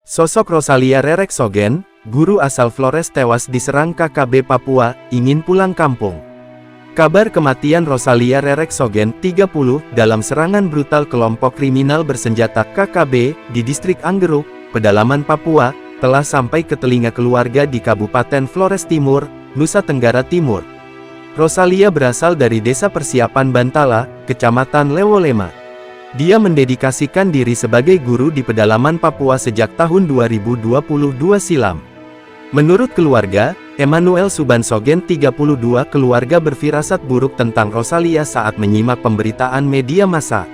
Sosok Rosalia Rereksogen, guru asal Flores tewas diserang KKB Papua, ingin pulang kampung. Kabar kematian Rosalia Rereksogen, 30, dalam serangan brutal kelompok kriminal bersenjata KKB, di distrik Anggeruk, pedalaman Papua, telah sampai ke telinga keluarga di Kabupaten Flores Timur, Nusa Tenggara Timur. Rosalia berasal dari Desa Persiapan Bantala, Kecamatan Lewolema. Dia mendedikasikan diri sebagai guru di pedalaman Papua sejak tahun 2022 silam. Menurut keluarga, Emmanuel Subansogen 32, keluarga berfirasat buruk tentang Rosalia saat menyimak pemberitaan media massa.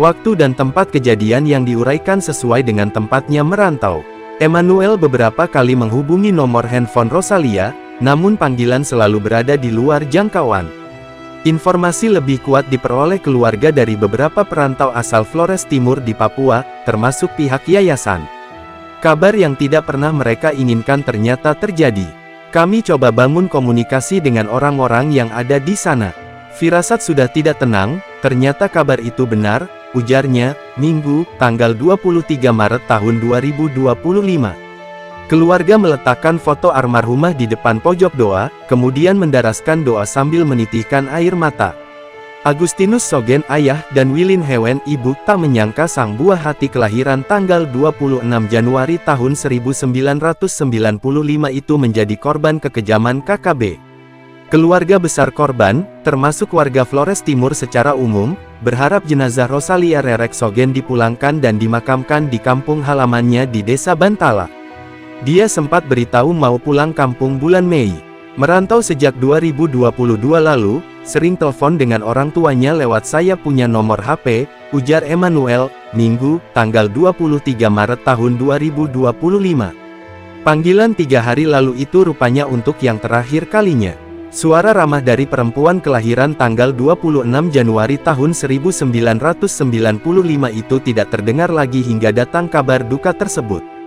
Waktu dan tempat kejadian yang diuraikan sesuai dengan tempatnya merantau. Emmanuel beberapa kali menghubungi nomor handphone Rosalia, namun panggilan selalu berada di luar jangkauan. Informasi lebih kuat diperoleh keluarga dari beberapa perantau asal Flores Timur di Papua, termasuk pihak yayasan. Kabar yang tidak pernah mereka inginkan ternyata terjadi. Kami coba bangun komunikasi dengan orang-orang yang ada di sana. Firasat sudah tidak tenang, ternyata kabar itu benar, ujarnya, Minggu, tanggal 23 Maret tahun 2025. Keluarga meletakkan foto almarhumah di depan pojok doa, kemudian mendaraskan doa sambil menitihkan air mata. Agustinus Sogen, ayah, dan Wilin Hewen, ibu, tak menyangka sang buah hati kelahiran tanggal 26 Januari tahun 1995 itu menjadi korban kekejaman KKB. Keluarga besar korban, termasuk warga Flores Timur secara umum, berharap jenazah Rosalia Rereksogen dipulangkan dan dimakamkan di kampung halamannya di Desa Bantala. Dia sempat beritahu mau pulang kampung bulan Mei. Merantau sejak 2022 lalu, sering telepon dengan orang tuanya lewat saya punya nomor HP, ujar Emmanuel, Minggu, tanggal 23 Maret tahun 2025. Panggilan 3 hari lalu itu rupanya untuk yang terakhir kalinya. Suara ramah dari perempuan kelahiran tanggal 26 Januari tahun 1995 itu tidak terdengar lagi hingga datang kabar duka tersebut.